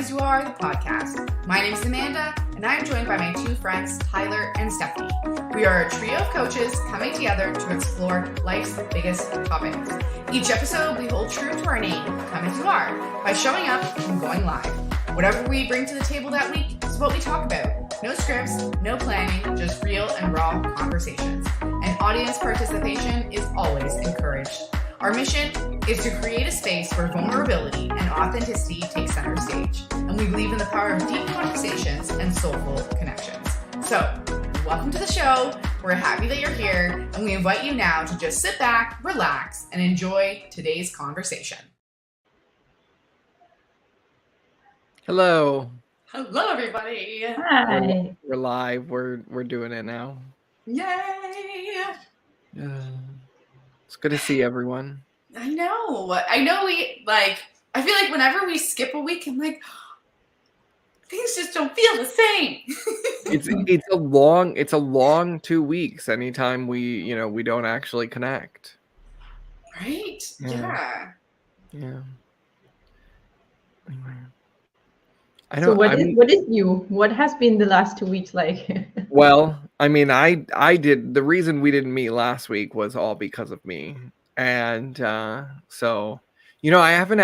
As You Are, the podcast. My name is Amanda, and I am joined by my two friends, Tyler and Stephanie. We are a trio of coaches coming together to explore life's biggest topics. Each episode, we hold true to our name, Come As You Are, by showing up and going live. Whatever we bring to the table that week is what we talk about. No scripts, no planning, just real and raw conversations. And audience participation is always encouraged. Our mission is to create a space where vulnerability and authenticity take center stage. And we believe in the power of deep conversations and soulful connections. So, welcome to the show. We're happy that you're here, and we invite you now to just sit back, relax, and enjoy today's conversation. Hello. Hello, everybody. Hi. We're live. We're doing it now. Yay! It's good to see everyone. I know I feel like whenever we skip a week, I'm like, things just don't feel the same. It's a long 2 weeks anytime we don't actually connect. Right? Yeah. So what is new? What has been the last 2 weeks like? Well, I mean, I did. The reason we didn't meet last week was all because of me. And so, I haven't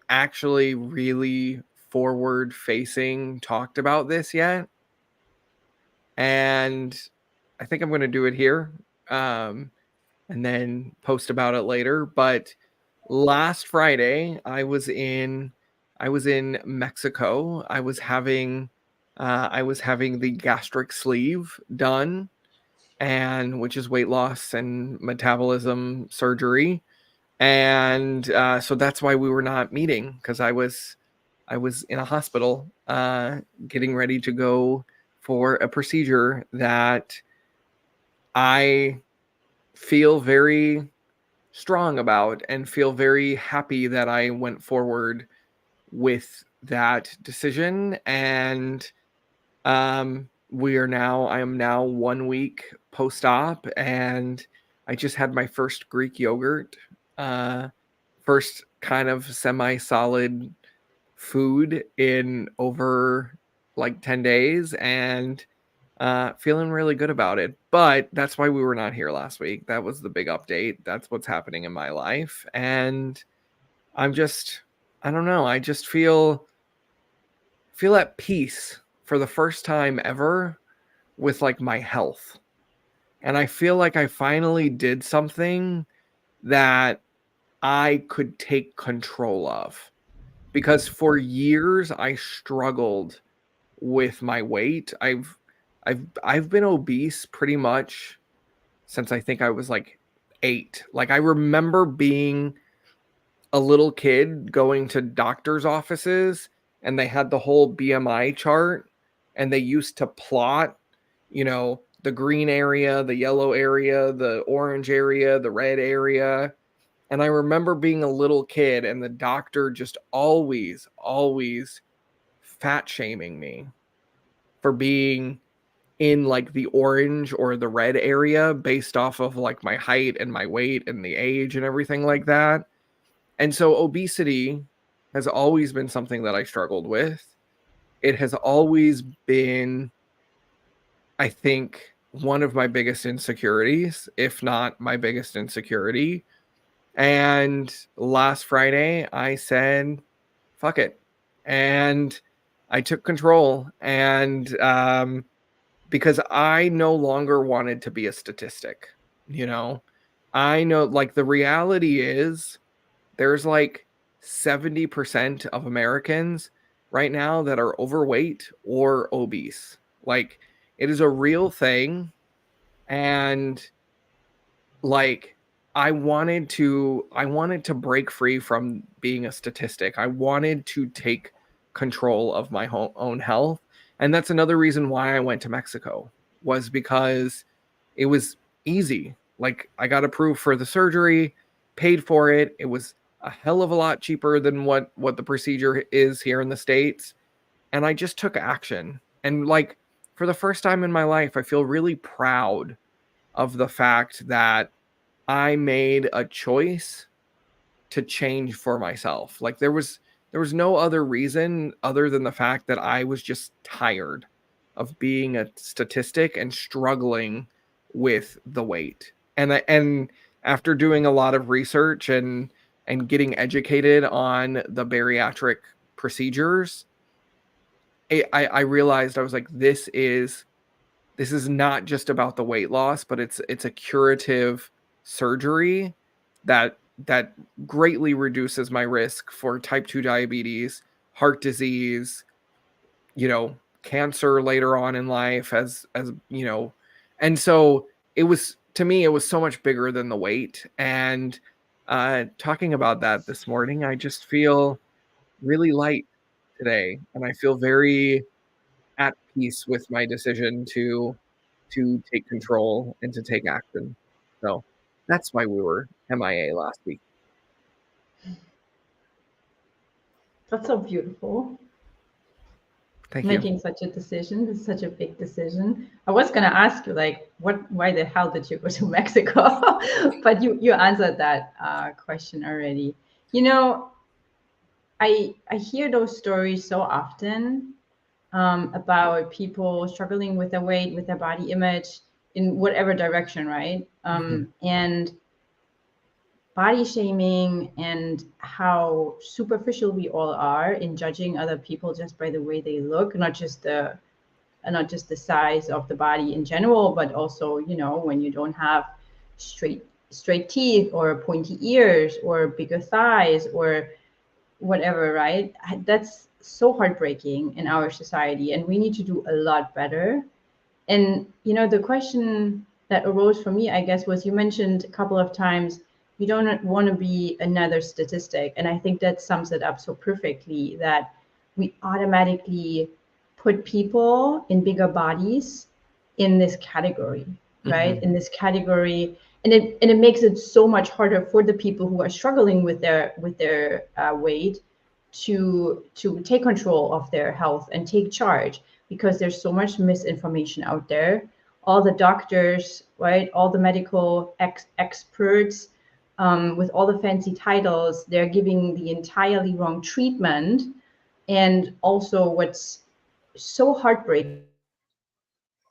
actually really forward facing talked about this yet. And I think I'm going to do it here and then post about it later. But last Friday, I was in Mexico. I was having the gastric sleeve done, and which is weight loss and metabolism surgery. And so that's why we were not meeting, because I was in a hospital getting ready to go for a procedure that I feel very strong about and feel very happy that I went forward with that decision. And I am now 1 week post-op, and I just had my first Greek yogurt, first kind of semi-solid food in over like 10 days, and feeling really good about it. But that's why we were not here last week. That was the big update. That's what's happening in my life. And I don't know. I just feel at peace for the first time ever with like my health. And I feel like I finally did something that I could take control of, because for years I struggled with my weight. I've been obese pretty much since I think I was like 8. Like, I remember being a little kid going to doctor's offices, and they had the whole BMI chart, and they used to plot, the green area, the yellow area, the orange area, the red area. And I remember being a little kid and the doctor just always fat shaming me for being in like the orange or the red area based off of like my height and my weight and the age and everything like that. And so obesity has always been something that I struggled with. It has always been, I think, one of my biggest insecurities, if not my biggest insecurity. And last Friday, I said, fuck it. And I took control. And because I no longer wanted to be a statistic, I know, like, the reality is there's like 70% of Americans right now that are overweight or obese. Like, it is a real thing. And like, I wanted to break free from being a statistic. I wanted to take control of my own health. And that's another reason why I went to Mexico, was because it was easy. Like, I got approved for the surgery, paid for it. It was a hell of a lot cheaper than what the procedure is here in the States. And I just took action. And like, for the first time in my life, I feel really proud of the fact that I made a choice to change for myself. Like, there was There was no other reason other than the fact that I was just tired of being a statistic and struggling with the weight. And after doing a lot of research and getting educated on the bariatric procedures, I realized, I was like, this is not just about the weight loss, but it's a curative surgery that greatly reduces my risk for type 2 diabetes, heart disease, cancer later on in life, as and so it was, to me, it was so much bigger than the weight. And talking about that this morning, I just feel really light today, and I feel very at peace with my decision to take control and to take action. So that's why we were MIA last week. That's so beautiful. Thank you. Making such a decision is such a big decision. I was gonna ask you, like, why the hell did you go to Mexico? But you answered that question already. I hear those stories so often, about people struggling with their weight, with their body image in whatever direction, right? And body shaming, and how superficial we all are in judging other people just by the way they look, not just the size of the body in general, but also, when you don't have straight teeth or pointy ears or bigger thighs or whatever, right? That's so heartbreaking in our society, and we need to do a lot better. And the question that arose for me, I guess, was, you mentioned a couple of times, you don't want to be another statistic. And I think that sums it up so perfectly, that we automatically put people in bigger bodies in this category, right? In this category. And it makes it so much harder for the people who are struggling with their weight to take control of their health and take charge, because there's so much misinformation out there. All the doctors, right? All the medical experts, with all the fancy titles, they're giving the entirely wrong treatment. And also, what's so heartbreaking is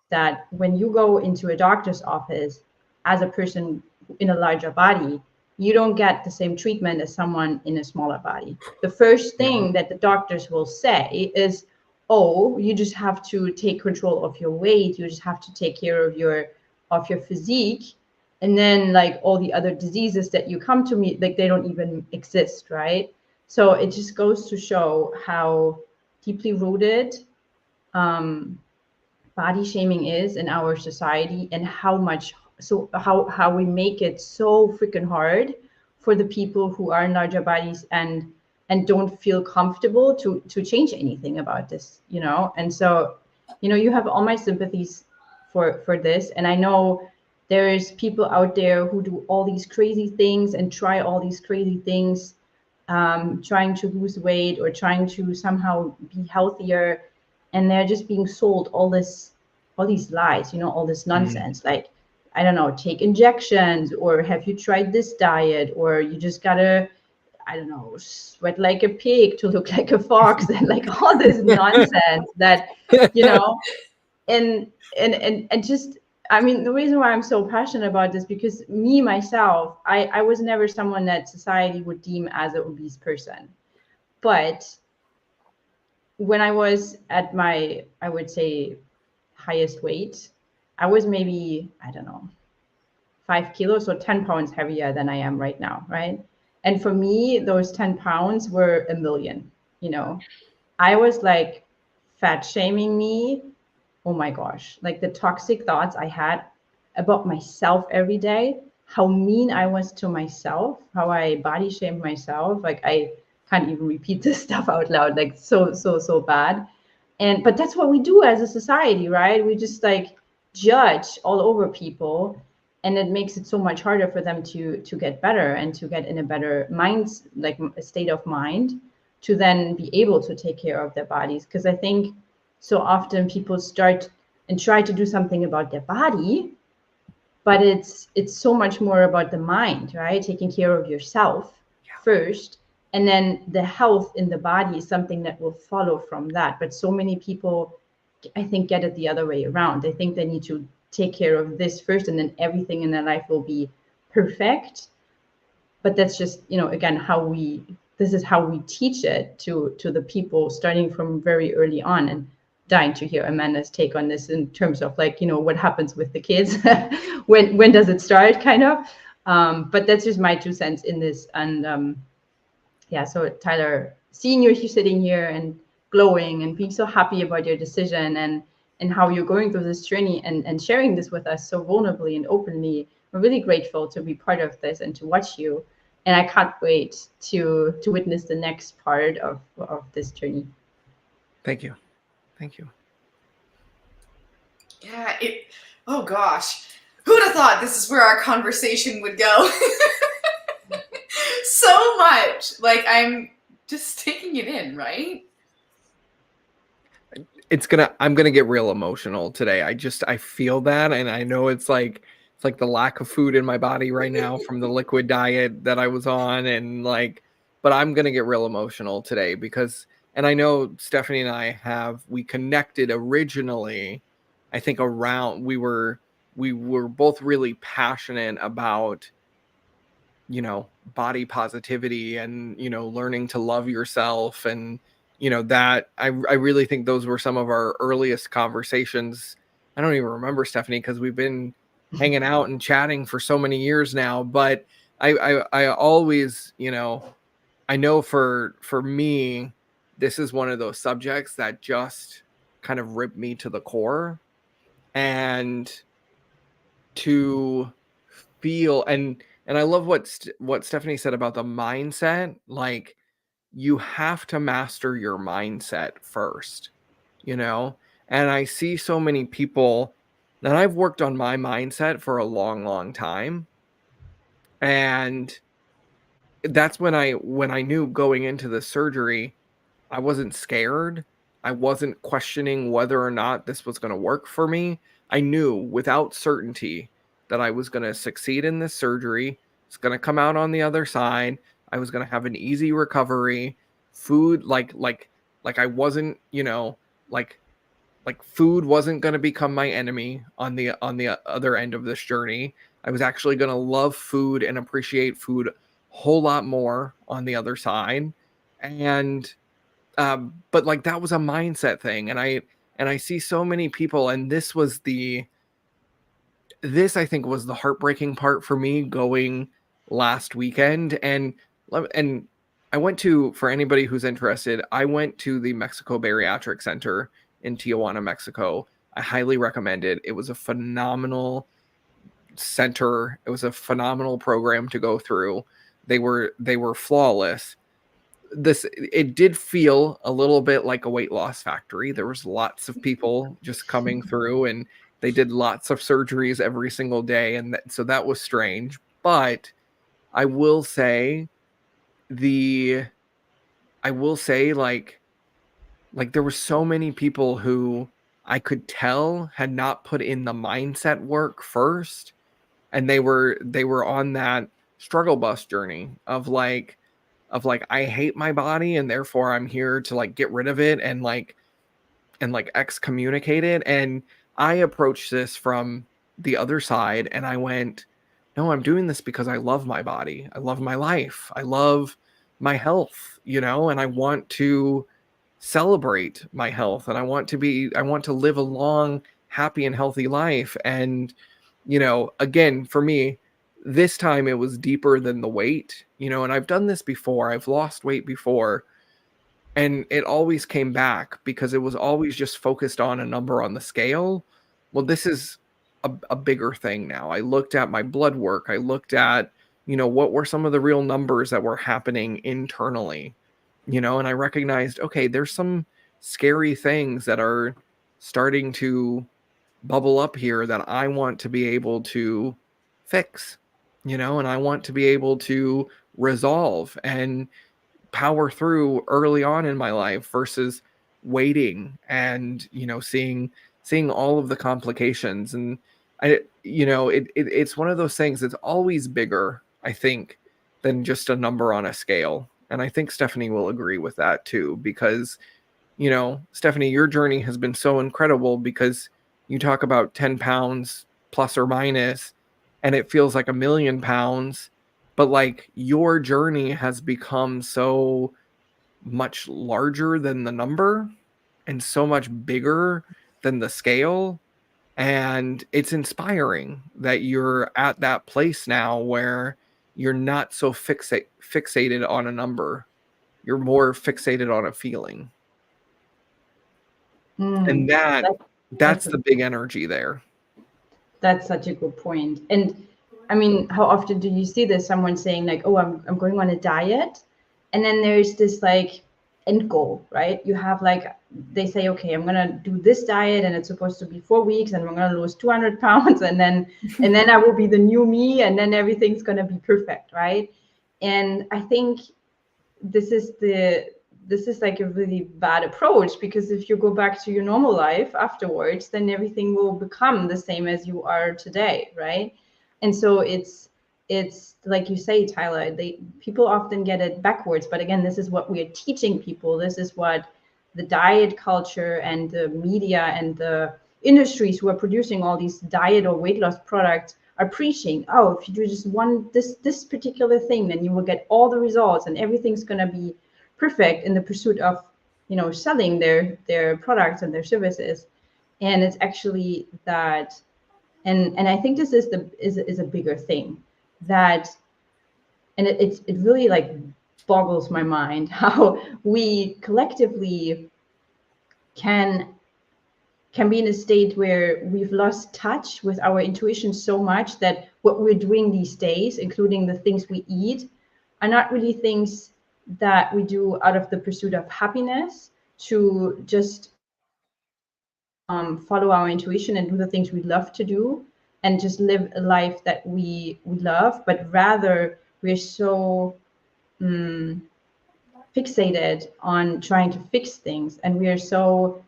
that when you go into a doctor's office as a person in a larger body, you don't get the same treatment as someone in a smaller body. The first thing that the doctors will say is, oh, you just have to take control of your weight, you just have to take care of your physique, and then, like, all the other diseases that you come to me, like, they don't even exist, right? So it just goes to show how deeply rooted body shaming is in our society, and how we make it so freaking hard for the people who are in larger bodies and don't feel comfortable to change anything about this, And so, you have all my sympathies for this. And I know there's people out there who do all these crazy things and try all these crazy things, trying to lose weight or trying to somehow be healthier, and they're just being sold all these lies, all this nonsense. Like, I don't know, take injections, or have you tried this diet, or you just gotta, I don't know, sweat like a pig to look like a fox, and like all this nonsense that, and just, I mean, the reason why I'm so passionate about this, because me, myself, I was never someone that society would deem as an obese person. But when I was at my, I would say, highest weight, I was maybe, I don't know, 5 kilos or 10 pounds heavier than I am right now, right? And for me, those 10 pounds were a million, I was like, fat shaming me. Oh my gosh, like the toxic thoughts I had about myself every day, how mean I was to myself, how I body shamed myself. Like, I can't even repeat this stuff out loud, like so bad. But that's what we do as a society, right? We just like judge all over people, and it makes it so much harder for them to get better and to get in a better mind, like a state of mind, to then be able to take care of their bodies. Because I think so often people start and try to do something about their body, but it's so much more about the mind, right? Taking care of yourself first, And then the health in the body is something that will follow from that. But so many people, I think, get it the other way around. They think they need to take care of this first, and then everything in their life will be perfect. But that's just, again, this is how we teach it to the people starting from very early on. And dying to hear Amanda's take on this in terms of like, what happens with the kids, when does it start, kind of. But that's just my 2 cents in this. And yeah, so Tyler, seeing you sitting here and glowing and being so happy about your decision and how you're going through this journey and sharing this with us so vulnerably and openly, we're really grateful to be part of this and to watch you. And I can't wait to witness the next part of this journey. Thank you. Thank you. Yeah, oh gosh. Who'd have thought this is where our conversation would go? So much. Like, I'm just taking it in, right? I'm gonna get real emotional today. I feel that, and I know it's like the lack of food in my body right now from the liquid diet that I was on, and like, but I'm gonna get real emotional today because, and I know Stephanie and we connected originally, I think we were both really passionate about, body positivity and, learning to love yourself. And, that I really think those were some of our earliest conversations. I don't even remember, Stephanie, because we've been hanging out and chatting for so many years now. But I always, I know for me, this is one of those subjects that just kind of ripped me to the core. And to feel, and I love what Stephanie said about the mindset. Like, you have to master your mindset first, and I see so many people, and I've worked on my mindset for a long time, and that's when I knew going into the surgery, I wasn't scared. I wasn't questioning whether or not this was going to work for me. I knew without certainty that I was going to succeed in this surgery. It's going to come out on the other side. I was going to have an easy recovery. Food, like I wasn't, like food wasn't going to become my enemy on the other end of this journey. I was actually going to love food and appreciate food a whole lot more on the other side. And but like, that was a mindset thing. And I see so many people, and this I think was the heartbreaking part for me going last weekend. And I went to, for anybody who's interested, I went to the Mexico Bariatric Center in Tijuana, Mexico. I highly recommend it. It was a phenomenal center. It was a phenomenal program to go through. They were flawless. It did feel a little bit like a weight loss factory. There was lots of people just coming through, and they did lots of surgeries every single day. And so that was strange. But I will say like there were so many people who I could tell had not put in the mindset work first. And they were on that struggle bus journey of like, I hate my body, and therefore I'm here to like get rid of it and excommunicate it. And I approached this from the other side, and I went, no, I'm doing this because I love my body. I love my life. I love my health, and I want to celebrate my health, and I want to live a long, happy and healthy life. And, again, for me, this time it was deeper than the weight, and I've done this before. I've lost weight before, and it always came back because it was always just focused on a number on the scale. Well, this is a bigger thing now. I looked at my blood work. I looked at, what were some of the real numbers that were happening internally, and I recognized, okay, there's some scary things that are starting to bubble up here that I want to be able to fix, and I want to be able to resolve and power through early on in my life versus waiting and, seeing all of the complications. And it's one of those things that's always bigger, I think, than just a number on a scale. And I think Stephanie will agree with that too, because, you know, Stephanie, your journey has been so incredible because you talk about 10 pounds plus or minus, and it feels like 1,000,000 pounds, but like your journey has become so much larger than the number and so much bigger than the scale. And it's inspiring that you're at that place now where you're not so fixated on a number. You're more fixated on a feeling. And that's That's the big energy there. That's such a good point. And I mean, how often do you see this? Someone saying like, "Oh, I'm going on a diet," and then there's this like end goal, right? You have like they say, "Okay, I'm gonna do this diet, and it's supposed to be 4 weeks, and I'm gonna lose 200 pounds, and then I will be the new me, and then everything's gonna be perfect," right? And I think this is like a really bad approach, because if you go back to your normal life afterwards, then everything will become the same as you are today, right? And so it's like you say, Tyler, people often get it backwards, but again, this is what we are teaching people. This is what the diet culture and the media and the industries who are producing all these diet or weight loss products are preaching. Oh, if you do just this particular thing, then you will get all the results and everything's going to be perfect, in the pursuit of, you know, selling their products and their services. And it's actually that, and I think this is is a bigger thing, that, and it really like boggles my mind how we collectively can be in a state where we've lost touch with our intuition so much that what we're doing these days, including the things we eat, are not really things that we do out of the pursuit of happiness, to just follow our intuition and do the things we love to do and just live a life that we love, but rather we're so fixated on trying to fix things, and we are so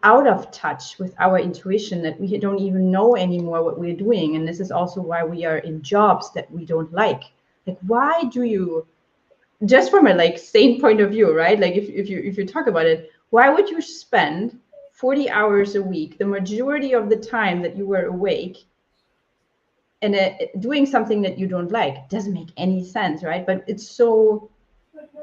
out of touch with our intuition that we don't even know anymore what we're doing. And this is also why we are in jobs that we don't like. Like, why do you, just from a like sane point of view, right? Like if you talk about it, why would you spend 40 hours a week, the majority of the time that you were awake, and doing something that you don't like? It doesn't make any sense, right? But it's so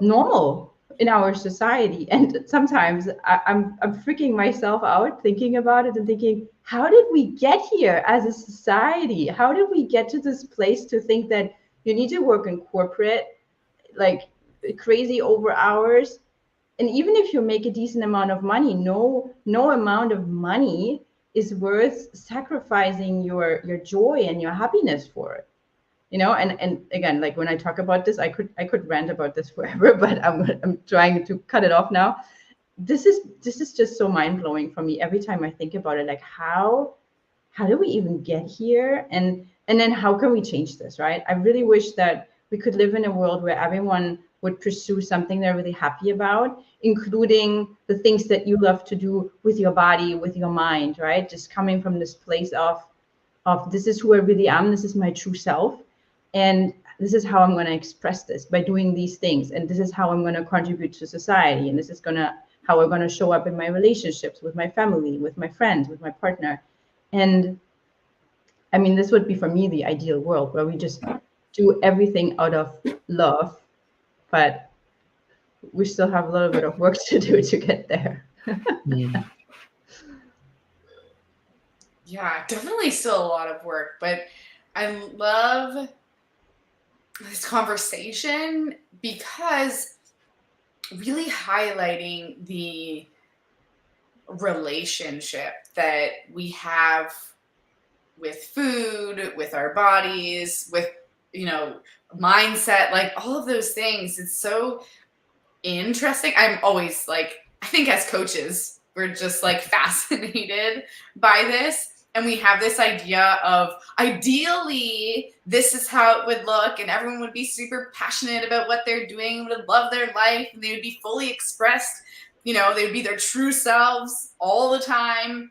normal in our society, and sometimes I'm freaking myself out thinking about it and thinking, how did we get here as a society? How did we get to this place to think that you need to work in corporate, like crazy over hours, and even if you make a decent amount of money, no amount of money is worth sacrificing your joy and your happiness for it, you know? And again, like when I talk about this, I could rant about this forever, but I'm trying to cut it off now. This is just so mind-blowing for me every time I think about it. Like, how do we even get here, and then how can we change this, right? I really wish that we could live in a world where everyone would pursue something they're really happy about, including the things that you love to do with your body, with your mind, right? Just coming from this place of this is who I really am, this is my true self, and this is how I'm going to express this by doing these things, and this is how I'm going to contribute to society, and this is how I'm going to show up in my relationships with my family, with my friends, with my partner. And I mean, this would be for me the ideal world, where we just do everything out of love, but we still have a little bit of work to do to get there. Yeah, definitely still a lot of work, but I love this conversation because really highlighting the relationship that we have with food, with our bodies, with, you know, mindset, like all of those things. It's so interesting. I'm always like, I think as coaches, we're just like fascinated by this. And we have this idea of ideally, this is how it would look, and everyone would be super passionate about what they're doing, would love their life, and they would be fully expressed. You know, they would be their true selves all the time.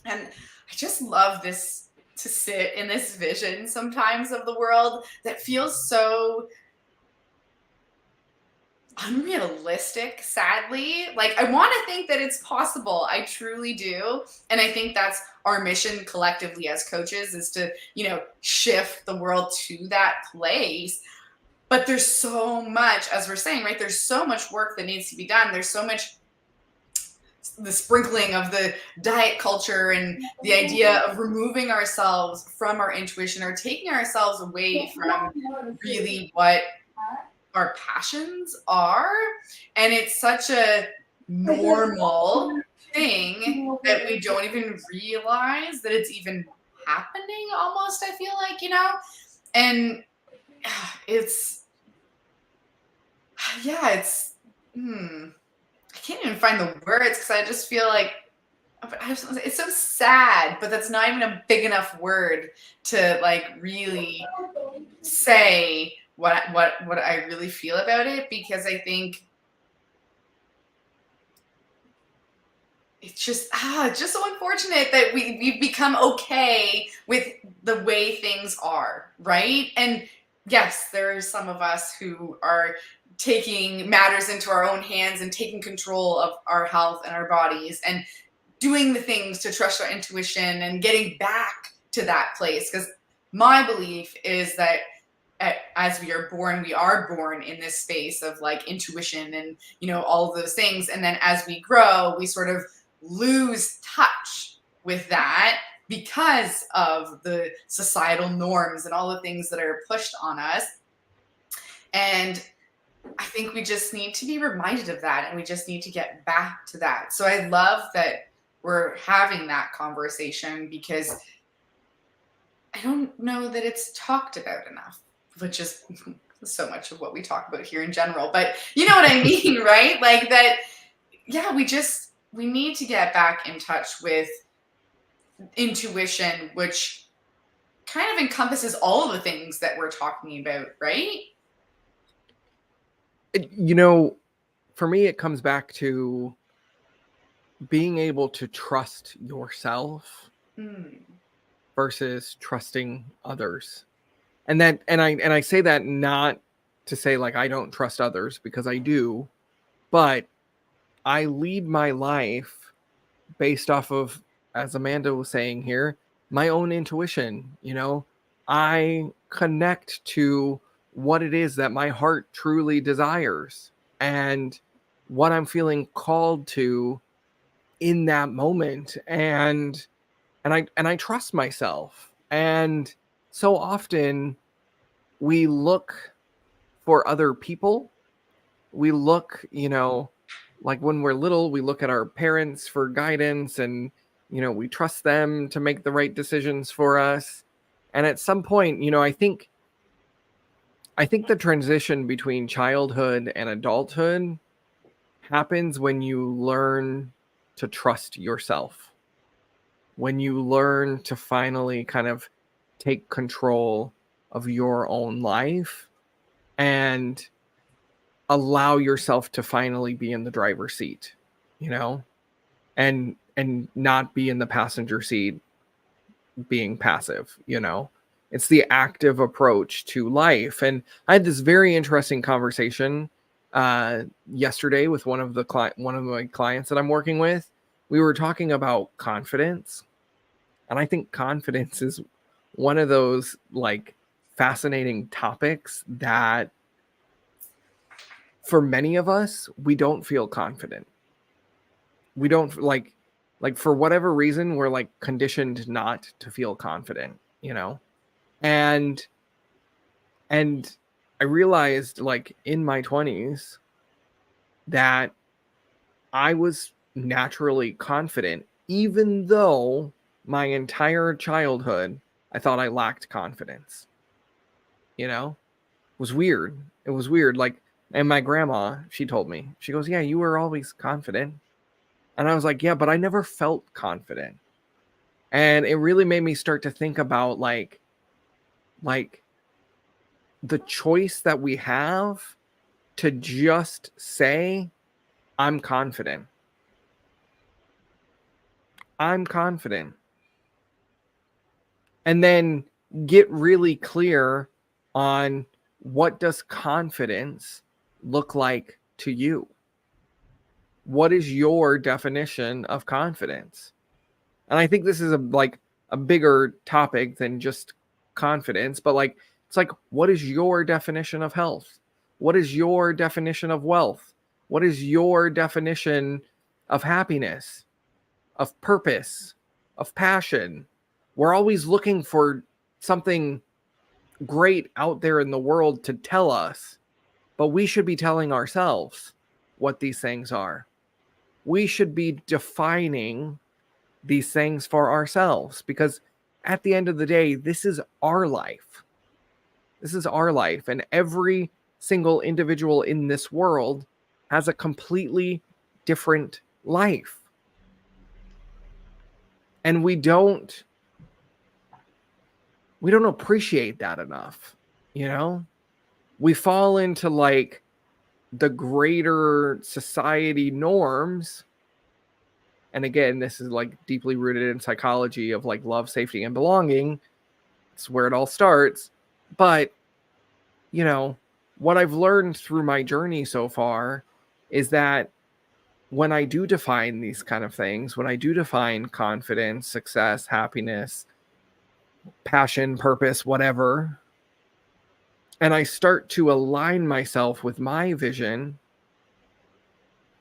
And I just love this, to sit in this vision sometimes of the world that feels so unrealistic, sadly. Like, I want to think that it's possible. I truly do. And I think that's our mission collectively as coaches, is to, shift the world to that place. But there's so much, as we're saying, right? There's so much work that needs to be done. There's so much, the sprinkling of the diet culture and the idea of removing ourselves from our intuition, or taking ourselves away from really what our passions are. And it's such a normal thing that we don't even realize that it's even happening, almost, I feel like, and it's I can't even find the words, because I just feel like it's so sad, but that's not even a big enough word to like really say what I really feel about it, because I think it's just so unfortunate that we've become okay with the way things are, right? And yes, there are some of us who are taking matters into our own hands and taking control of our health and our bodies, and doing the things to trust our intuition and getting back to that place. Because my belief is that as we are born in this space of like intuition and, all of those things. And then as we grow, we sort of lose touch with that because of the societal norms and all the things that are pushed on us. And I think we just need to be reminded of that, and we just need to get back to that. So I love that we're having that conversation, because I don't know that it's talked about enough, which is so much of what we talk about here in general. But you know what I mean, right? Like that, yeah, we need to get back in touch with intuition, which kind of encompasses all of the things that we're talking about, right? For me, it comes back to being able to trust yourself versus trusting others. And I say that not to say like I don't trust others, because I do, but I lead my life based off of, as Amanda was saying here, my own intuition. I connect to what it is that my heart truly desires and what I'm feeling called to in that moment. And I trust myself. And so often we look for other people. We look, like when we're little, we look at our parents for guidance, and, we trust them to make the right decisions for us. And at some point, I think the transition between childhood and adulthood happens when you learn to trust yourself. When you learn to finally kind of take control of your own life and allow yourself to finally be in the driver's seat, and not be in the passenger seat being passive. It's the active approach to life. And I had this very interesting conversation yesterday with one of my clients that I'm working with. We were talking about confidence, and I think confidence is one of those like fascinating topics that for many of us, we don't feel confident. We don't like for whatever reason, we're like conditioned not to feel confident, and I realized like in my 20s that I was naturally confident, even though my entire childhood, I thought I lacked confidence. It was weird. It was weird. Like, and my grandma, she told me, she goes, yeah, you were always confident. And I was like, yeah, but I never felt confident. And it really made me start to think about like the choice that we have to just say, I'm confident. I'm confident. And then get really clear on what does confidence look like to you? What is your definition of confidence? And I think this is a bigger topic than just confidence, but like, it's like, what is your definition of health? What is your definition of wealth? What is your definition of happiness, of purpose, of passion? We're always looking for something great out there in the world to tell us, but we should be telling ourselves what these things are. We should be defining these things for ourselves, because at the end of the day, this is our life. This is our life, and every single individual in this world has a completely different life. And we don't appreciate that enough, you know? We fall into like the greater society norms. And again, this is like deeply rooted in psychology of like love, safety, and belonging. It's where it all starts. But, you know, what I've learned through my journey so far is that when I do define these kind of things, when I do define confidence, success, happiness, passion, purpose, whatever, and I start to align myself with my vision,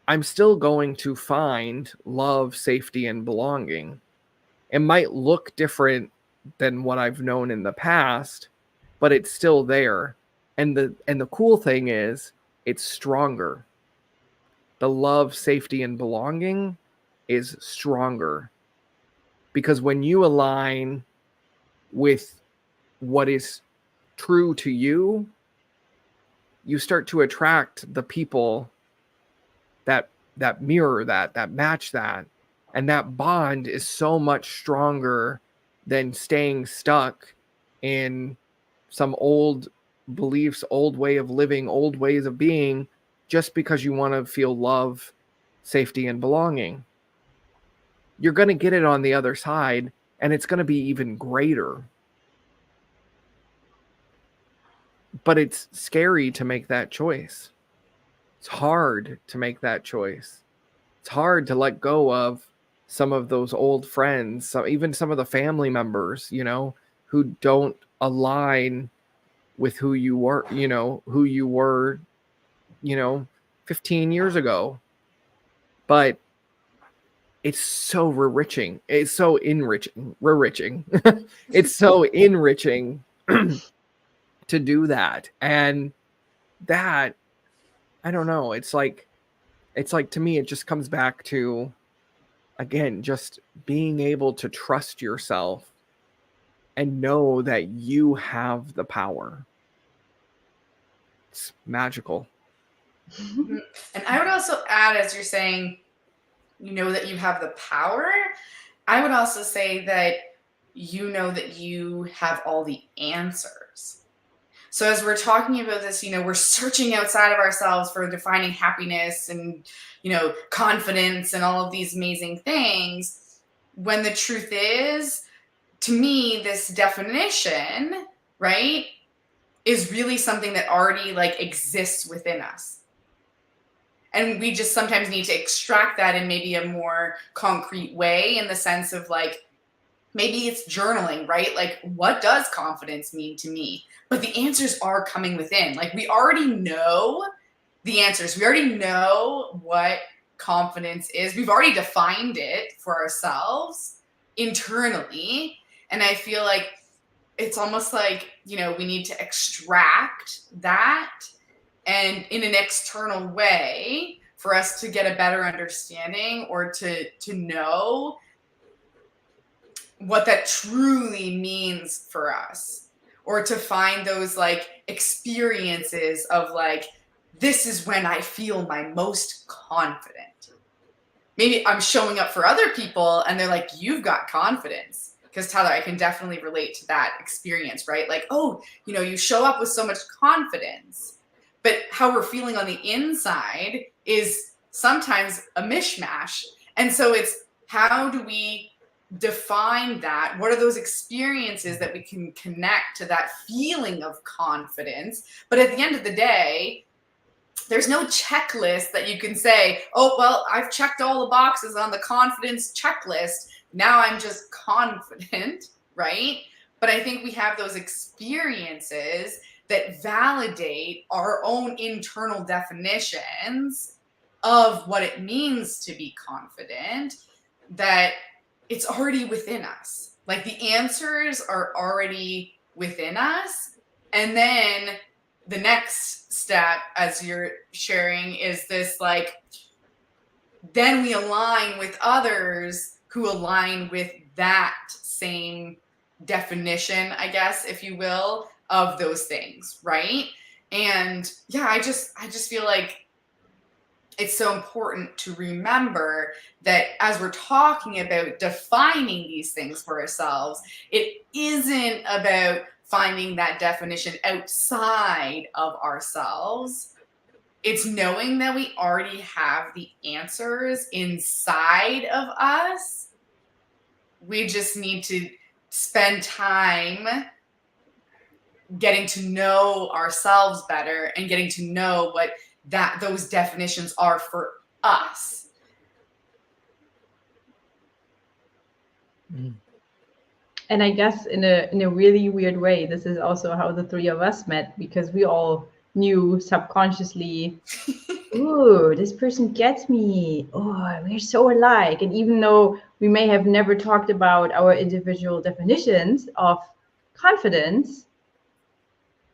I'm still going to find love, safety, and belonging. It might look different than what I've known in the past, but it's still there. And the cool thing is, it's stronger. The love, safety, and belonging is stronger. Because when you align with what is true to you, you start to attract the people that mirror that match that. And that bond is so much stronger than staying stuck in some old beliefs, old way of living, old ways of being, just because you want to feel love, safety, and belonging. You're going to get it on the other side, and it's going to be even greater. But it's scary to make that choice. It's hard to make that choice. It's hard to let go of some of those old friends, even some of the family members, you know, who don't align with who you were, 15 years ago. But it's so enriching. It's so enriching. It's so enriching to do that. And that, I don't know, it's like to me, it just comes back to, again, just being able to trust yourself and know that you have the power. It's magical. And I would also add, as you're saying, you know that you have the power, I would also say that you know that you have all the answers. So as we're talking about this, we're searching outside of ourselves for defining happiness and, confidence and all of these amazing things, when the truth is, to me, this definition, right, is really something that already like exists within us. And we just sometimes need to extract that in maybe a more concrete way, in the sense of like, maybe it's journaling, right? Like, what does confidence mean to me? But the answers are coming within. Like, we already know the answers. We already know what confidence is. We've already defined it for ourselves internally. And I feel like it's almost like, we need to extract that and in an external way for us to get a better understanding, or to know what that truly means for us, or to find those like experiences of like, this is when I feel my most confident. Maybe I'm showing up for other people and they're like, you've got confidence. Because Tyler, I can definitely relate to that experience, right? Like, oh, you show up with so much confidence, but how we're feeling on the inside is sometimes a mishmash. And so it's, how do we define that? What are those experiences that we can connect to that feeling of confidence? But at the end of the day, there's no checklist that you can say, oh, well, I've checked all the boxes on the confidence checklist. Now I'm just confident, right? But I think we have those experiences that validate our own internal definitions of what it means to be confident, that it's already within us. Like the answers are already within us. And then the next step, as you're sharing, is this like, then we align with others who align with that same definition, I guess, if you will, of those things, right? And yeah, I just feel like it's so important to remember that as we're talking about defining these things for ourselves, it isn't about finding that definition outside of ourselves. It's knowing that we already have the answers inside of us. We just need to spend time getting to know ourselves better and getting to know what those definitions are for us. And I guess in a really weird way, this is also how the three of us met, because we all knew subconsciously, ooh, this person gets me. Oh, we're so alike. And even though we may have never talked about our individual definitions of confidence,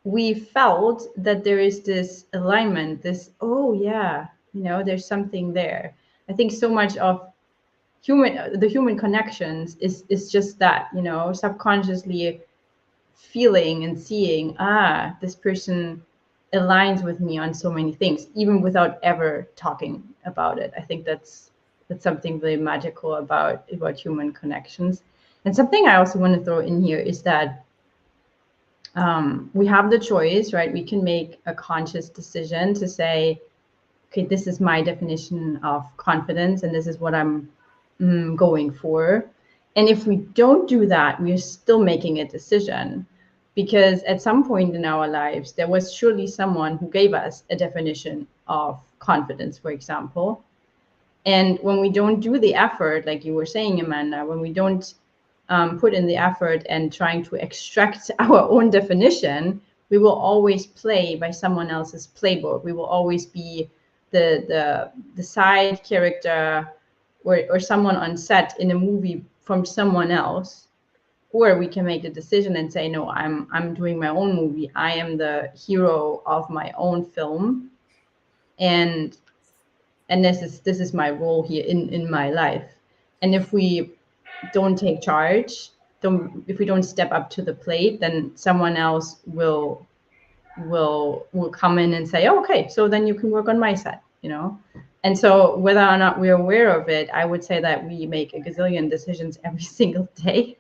we felt that there is this alignment, this, oh yeah, there's something there. I think so much of the human connections is just that, subconsciously feeling and seeing, this person aligns with me on so many things, even without ever talking about it. I think that's something really magical about human connections. And something I also want to throw in here is that we have the choice, right? We can make a conscious decision to say, okay, this is my definition of confidence, and this is what I'm going for. And if we don't do that, we're still making a decision, because at some point in our lives, there was surely someone who gave us a definition of confidence, for example. And when we don't do the effort, like you were saying, Amanda, when we don't put in the effort and trying to extract our own definition, we will always play by someone else's playbook. We will always be the side character or someone on set in a movie from someone else. Or we can make the decision and say, no, I'm doing my own movie. I am the hero of my own film, and this is my role here in my life. And if we don't take charge, if we don't step up to the plate, then someone else will come in and say, oh, okay, so then you can work on my set, And so whether or not we're aware of it, I would say that we make a gazillion decisions every single day,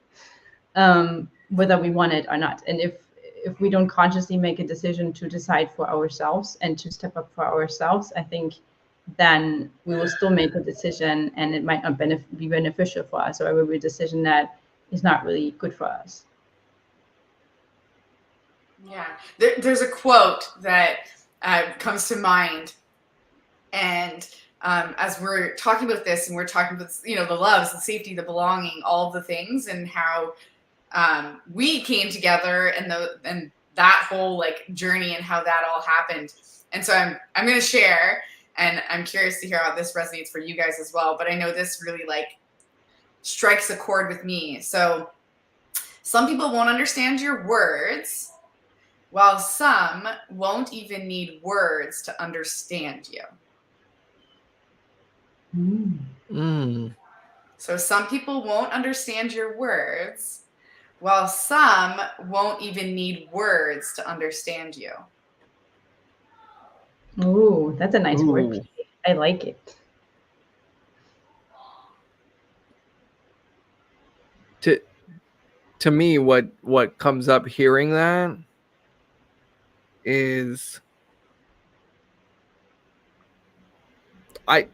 whether we want it or not. And if we don't consciously make a decision to decide for ourselves and to step up for ourselves, I think then we will still make a decision, and it might not be beneficial for us, or it will be a decision that is not really good for us. Yeah, there's a quote that comes to mind, and as we're talking about this, and we're talking about the loves, the safety, the belonging, all of the things, and how we came together, and that whole like journey, and how that all happened. And so I'm going to share. And I'm curious to hear how this resonates for you guys as well. But I know this really like strikes a chord with me. So some people won't understand your words, while some won't even need words to understand you. So some people won't understand your words, while some won't even need words to understand you. Ooh, that's a nice word. I like it. To me, what comes up hearing that is I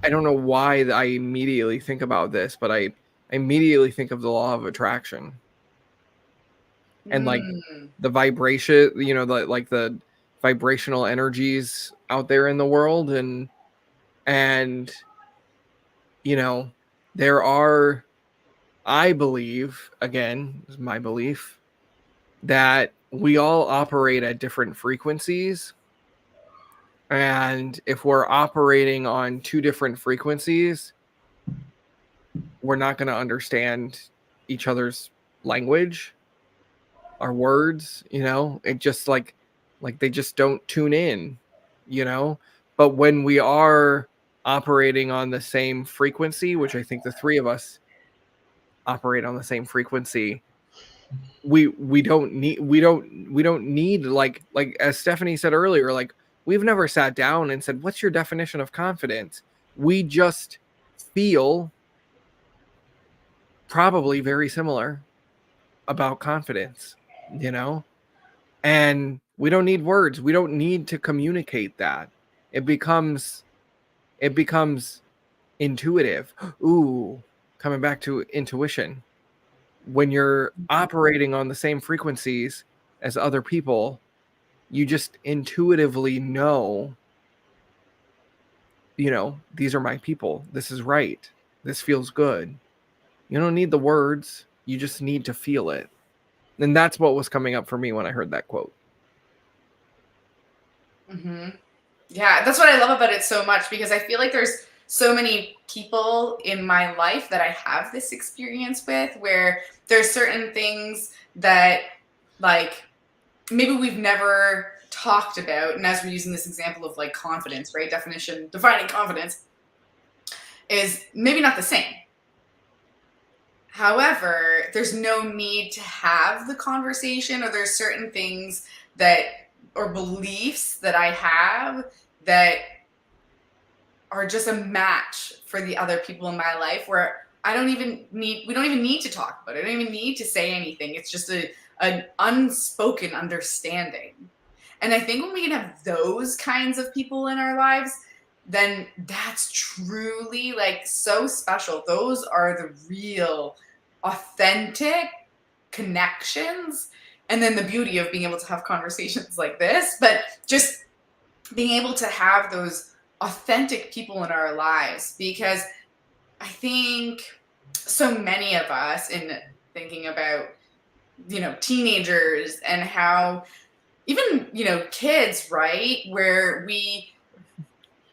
don't know why I immediately think about this, but I immediately think of the law of attraction. And like the vibration, the vibrational energies out there in the world, and you know, there are, I believe, again, is my belief, that we all operate at different frequencies. And if we're operating on two different frequencies, we're not going to understand each other's language, our words, it just like they just don't tune in, but when we are operating on the same frequency, which I think the three of us operate on the same frequency, we don't need like as Stephanie said earlier, like we've never sat down and said, what's your definition of confidence? We just feel probably very similar about confidence, and we don't need words. We don't need to communicate that. It becomes intuitive. Ooh, coming back to intuition. When you're operating on the same frequencies as other people, you just intuitively know, these are my people. This is right. This feels good. You don't need the words. You just need to feel it. And that's what was coming up for me when I heard that quote. Mm-hmm. Yeah, that's what I love about it so much, because I feel like there's so many people in my life that I have this experience with, where there's certain things that, like, maybe we've never talked about. And as we're using this example of like confidence, right? Defining confidence is maybe not the same. However, there's no need to have the conversation, or there's certain things or beliefs that I have that are just a match for the other people in my life, where we don't even need to talk about it. I don't even need to say anything. It's just an unspoken understanding. And I think when we can have those kinds of people in our lives, then that's truly like so special. Those are the real authentic connections. And then the beauty of being able to have conversations like this, but just being able to have those authentic people in our lives, because I think so many of us, in thinking about, teenagers and how even, kids, right, where we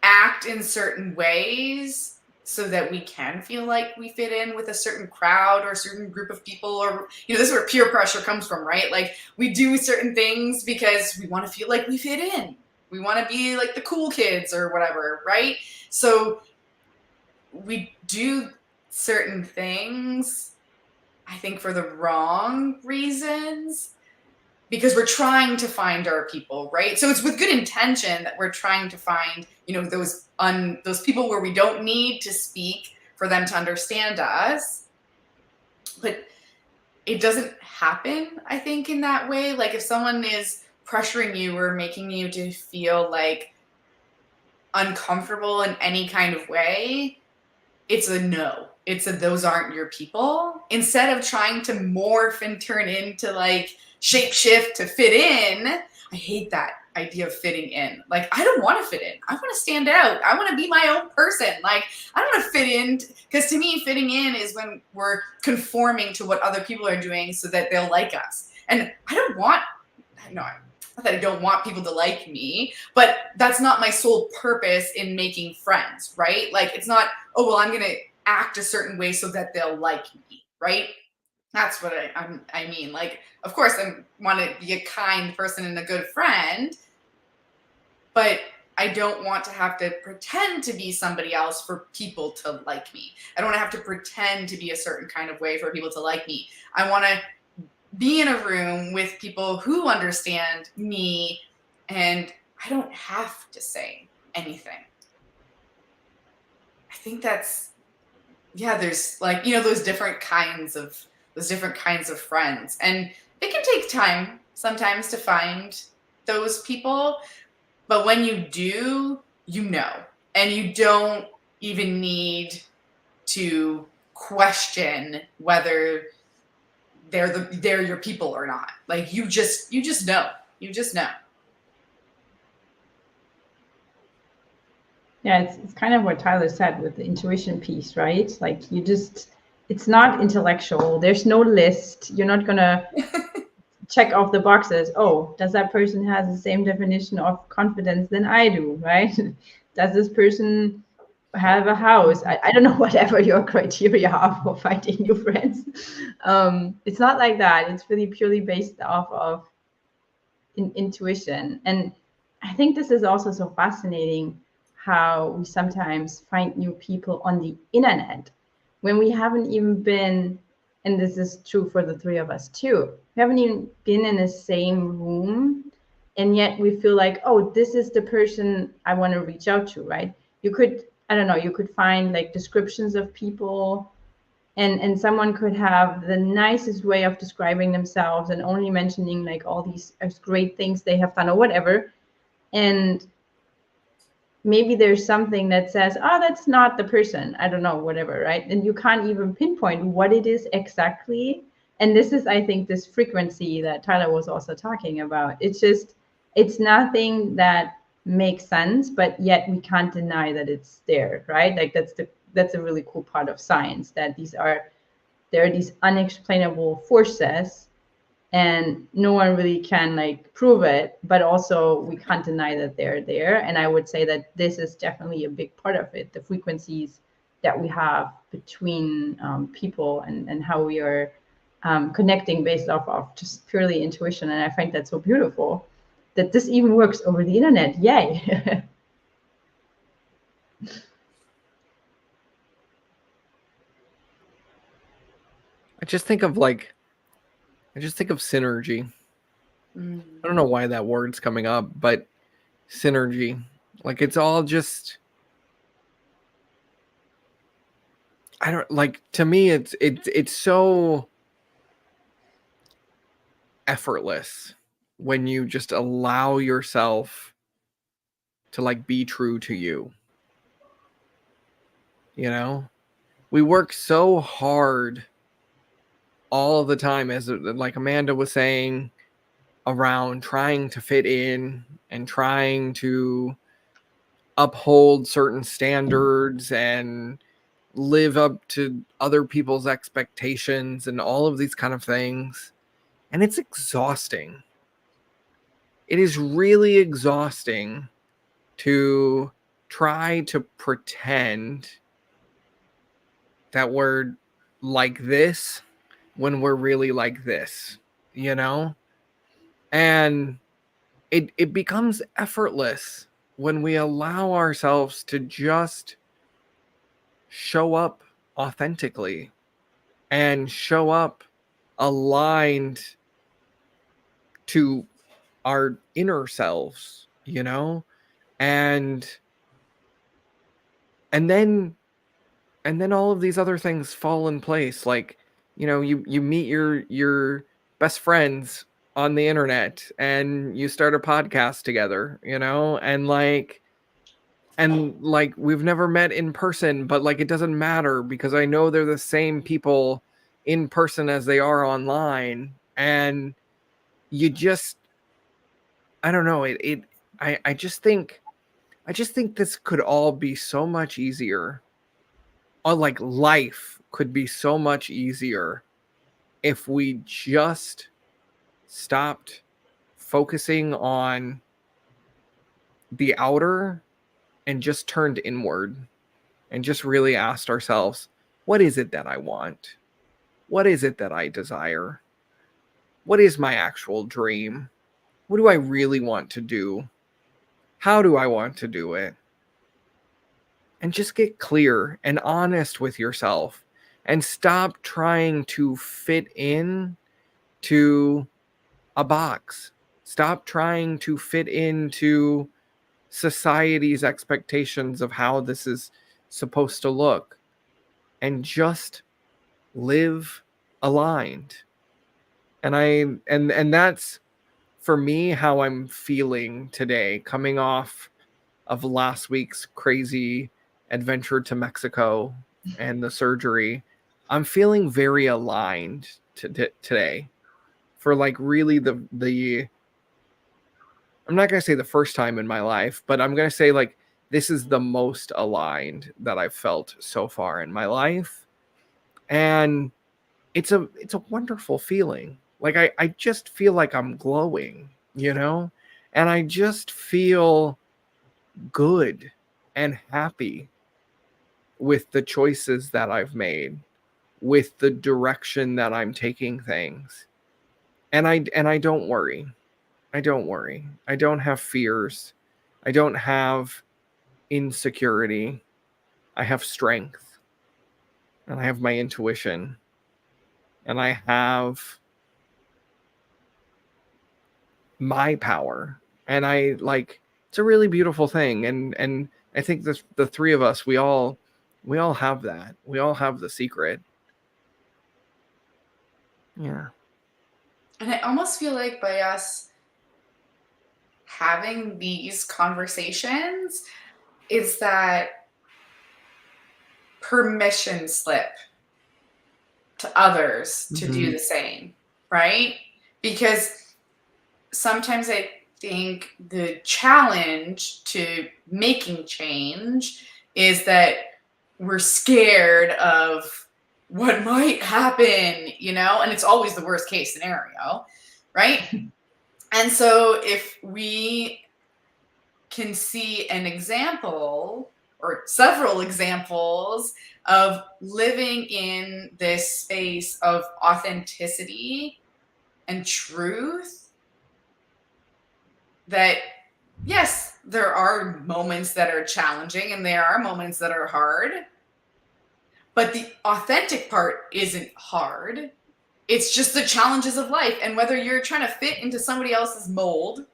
act in certain ways so that we can feel like we fit in with a certain crowd or a certain group of people, or, this is where peer pressure comes from, right? Like we do certain things because we want to feel like we fit in. We want to be like the cool kids or whatever, right? So we do certain things, I think, for the wrong reasons, because we're trying to find our people, right? So it's with good intention that we're trying to find, those people where we don't need to speak for them to understand us. But it doesn't happen, I think, in that way. Like if someone is pressuring you or making you to feel like uncomfortable in any kind of way, it's a no. It's a those aren't your people. Instead of trying to morph and turn into like shapeshift to fit in. I hate that idea of fitting in. Like, I don't want to fit in. I want to stand out. I want to be my own person. Like, I don't want to fit in, because to me, fitting in is when we're conforming to what other people are doing so that they'll like us. And not that I don't want people to like me, but that's not my sole purpose in making friends, right? Like, it's not, oh, well, I'm going to act a certain way so that they'll like me, right? That's what I mean. Like, of course, I want to be a kind person and a good friend, but I don't want to have to pretend to be somebody else for people to like me. I don't want to have to pretend to be a certain kind of way for people to like me. I want to be in a room with people who understand me, and I don't have to say anything. I think that's, there's like, those different kinds of friends, and it can take time sometimes to find those people, but when you do, and you don't even need to question whether they're your people or not. Like you just know. Yeah, it's kind of what Tyler said with the intuition piece, right? Like you just, it's not intellectual. There's no list. You're not gonna check off the boxes. Oh, does that person has the same definition of confidence than I do, right? Does this person have a house? I don't know, whatever your criteria are for finding new friends. It's not like that. It's really purely based off of intuition. And I think this is also so fascinating how we sometimes find new people on the internet when we haven't even been, and this is true for the three of us too, we haven't even been in the same room. And yet we feel like, oh, this is the person I want to reach out to, right? You could, I don't know, you could find like descriptions of people, and someone could have the nicest way of describing themselves and only mentioning like all these great things they have done or whatever, and maybe there's something that says, oh, that's not the person, I don't know, whatever, right? And you can't even pinpoint what it is exactly. And this is, I think, this frequency that Tyler was also talking about. It's just, it's nothing that makes sense, but yet we can't deny that it's there, right? Like that's a really cool part of science, that there are these unexplainable forces and no one really can like prove it, but also we can't deny that they're there. And I would say that this is definitely a big part of it, the frequencies that we have between people, and how we are connecting based off of just purely intuition. And I find that so beautiful that this even works over the internet. Yay. I just think of synergy. I don't know why that word's coming up, but synergy. Like it's all just, I don't like, to me it's so effortless when you just allow yourself to like be true to you. You know? We work so hard all the time, as like Amanda was saying, around trying to fit in and trying to uphold certain standards and live up to other people's expectations and all of these kind of things. And it's exhausting. It is really exhausting to try to pretend that we're like this when we're really like this, you know? And it becomes effortless when we allow ourselves to just show up authentically and show up aligned to our inner selves, you know? And then all of these other things fall in place. Like, you know, you meet your best friends on the internet and you start a podcast together, you know, and like we've never met in person, but like it doesn't matter because I know they're the same people in person as they are online. And you just, I don't know, I just think this could all be so much easier. Or like life could be so much easier if we just stopped focusing on the outer and just turned inward and just really asked ourselves, what is it that I want? What is it that I desire? What is my actual dream? What do I really want to do? How do I want to do it? And just get clear and honest with yourself and stop trying to fit in to a box. Stop trying to fit into society's expectations of how this is supposed to look, and just live aligned. And that's for me how I'm feeling today, coming off of last week's crazy adventure to Mexico and the surgery. I'm feeling very aligned today for like really the I'm not going to say the first time in my life, but I'm going to say like this is the most aligned that I've felt so far in my life. And it's a wonderful feeling. Like I just feel like I'm glowing, and I just feel good and happy with the choices that I've made, with the direction that I'm taking things. And I don't worry. I don't worry. I don't have fears. I don't have insecurity. I have strength. And I have my intuition. And I have my power. And it's a really beautiful thing. And I think the three of us, we all have that. We all have the secret. Yeah. And I almost feel like by us having these conversations, it's that permission slip to others to do the same, right? Because sometimes I think the challenge to making change is that we're scared of what might happen, and it's always the worst case scenario, right? And so if we can see an example or several examples of living in this space of authenticity and truth, that yes, there are moments that are challenging and there are moments that are hard, but the authentic part isn't hard. It's just the challenges of life. And whether you're trying to fit into somebody else's mold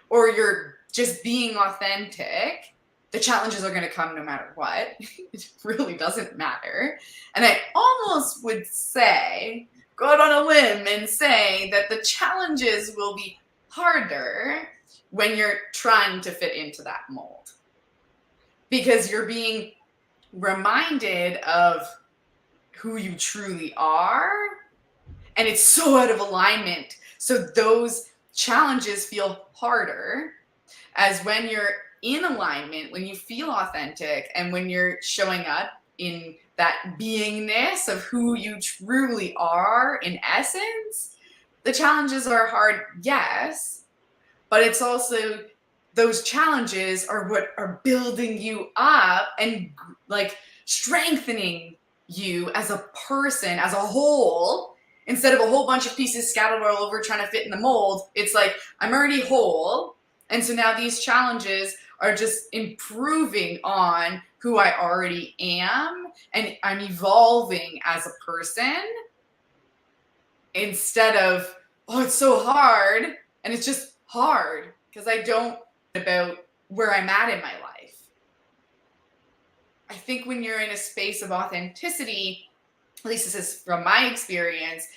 or you're just being authentic, the challenges are going to come no matter what. It really doesn't matter. And I almost would say, go out on a limb and say that the challenges will be harder when you're trying to fit into that mold, because you're being reminded of who you truly are, and it's so out of alignment. So those challenges feel harder, as when you're in alignment, when you feel authentic, and when you're showing up in that beingness of who you truly are in essence. The challenges are hard, yes, but it's also those challenges are what are building you up and like strengthening you as a person, as a whole. Instead of a whole bunch of pieces scattered all over trying to fit in the mold, it's like, I'm already whole. And so now these challenges are just improving on who I already am. And I'm evolving as a person instead of, oh, it's so hard. And it's just hard because I don't know about where I'm at in my life. I think when you're in a space of authenticity, at least this is from my experience,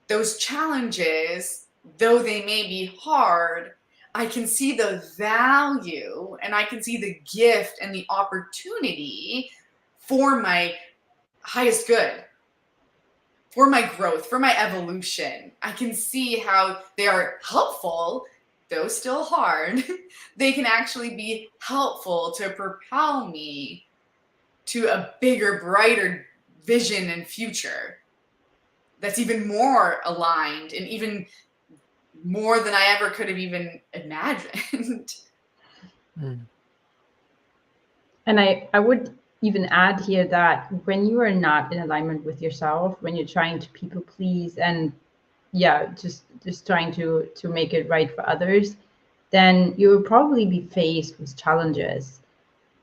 those challenges, though they may be hard, I can see the value and I can see the gift and the opportunity for my highest good, for my growth, for my evolution. I can see how they are helpful, though still hard. They can actually be helpful to propel me to a bigger, brighter vision and future that's even more aligned and even more than I ever could have even imagined. And I would even add here that when you are not in alignment with yourself, when you're trying to people please and just trying to make it right for others, then you will probably be faced with challenges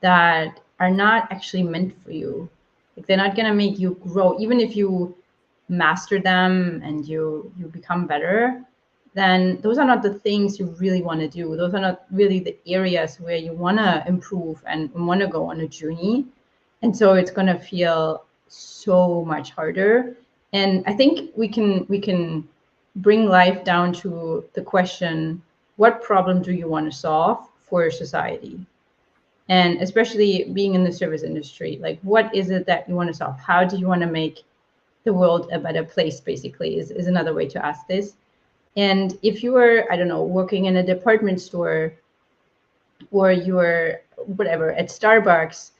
that are not actually meant for you. Like, they're not going to make you grow. Even if you master them and you become better, then those are not the things you really want to do. Those are not really the areas where you want to improve and want to go on a journey. And so it's going to feel so much harder. And I think we can bring life down to the question, what problem do you want to solve for society? And especially being in the service industry, like, what is it that you want to solve? How do you want to make the world a better place, basically, is another way to ask this. And if you are, I don't know, working in a department store, or you're whatever at Starbucks,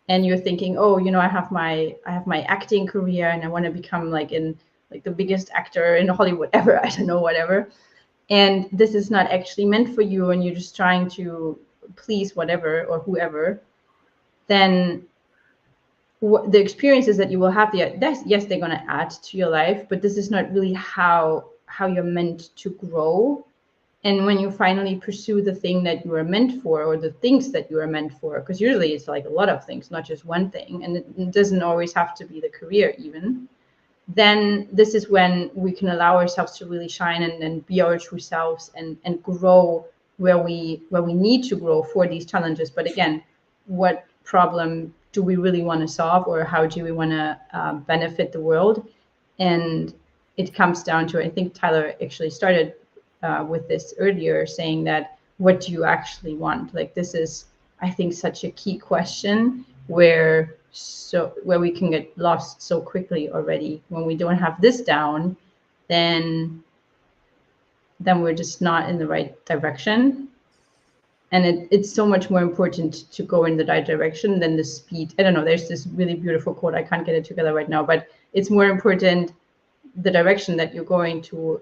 and you're thinking, oh, I have my acting career and I want to become like the biggest actor in Hollywood ever. I don't know, whatever. And this is not actually meant for you, and you're just trying to please whatever or whoever, then the experiences that you will have there, yes, they're going to add to your life, but this is not really how you're meant to grow. And when you finally pursue the thing that you are meant for, or the things that you are meant for, because usually it's like a lot of things, not just one thing, and it doesn't always have to be the career even, then this is when we can allow ourselves to really shine and be our true selves and grow where we need to grow for these challenges. But again, what problem do we really want to solve, or how do we want to benefit the world? And it comes down to, I think Tyler actually started with this earlier, saying that what do you actually want? Like, this is, I think, such a key question where we can get lost so quickly already. When we don't have this down, then we're just not in the right direction. And it's so much more important to go in the right direction than the speed. I don't know, there's this really beautiful quote, I can't get it together right now, but it's more important the direction that you're going to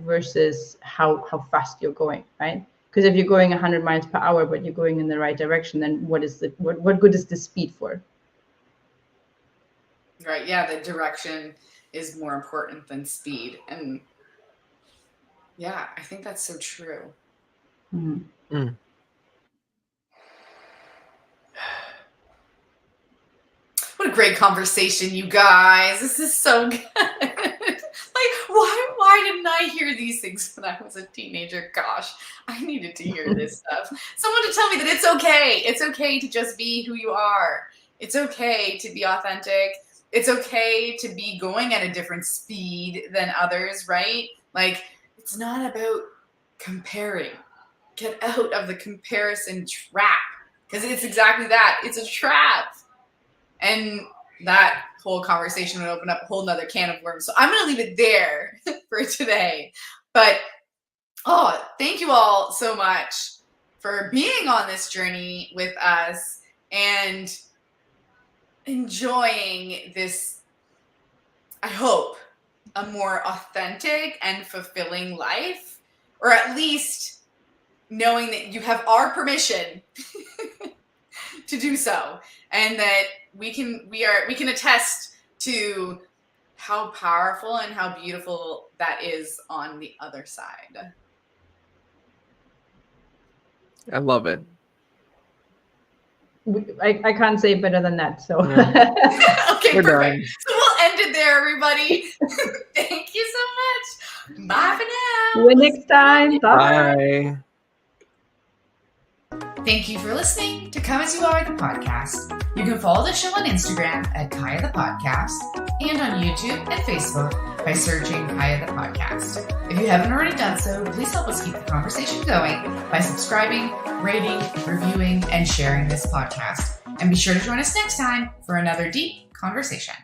versus how fast you're going, right? Because if you're going 100 miles per hour but you're going in the right direction, then what good is the speed for? Right. Yeah, the direction is more important than speed. And yeah, I think that's so true. Mm-hmm. Mm. What a great conversation, you guys. This is so good. Like, why didn't I hear these things when I was a teenager? Gosh, I needed to hear this stuff. Someone to tell me that it's okay. It's okay to just be who you are. It's okay to be authentic. It's okay to be going at a different speed than others, right? Like, it's not about comparing. Get out of the comparison trap, because it's exactly that. It's a trap. And that whole conversation would open up a whole nother can of worms. So I'm going to leave it there for today. But, thank you all so much for being on this journey with us and enjoying this, I hope, a more authentic and fulfilling life, or at least knowing that you have our permission to do so, and that we can attest to how powerful and how beautiful that is on the other side. I love it. I can't say better than that. So Yeah. Okay, We're perfect. done. So we'll end it there, everybody. Thank you so much. Bye for now. see you next time. Bye. Bye. Thank you for listening to Come As You Are, the podcast. You can follow the show on Instagram at Kaya the Podcast and on YouTube and Facebook by searching Kaya the Podcast. If you haven't already done so, please help us keep the conversation going by subscribing, rating, reviewing, and sharing this podcast. And be sure to join us next time for another deep conversation.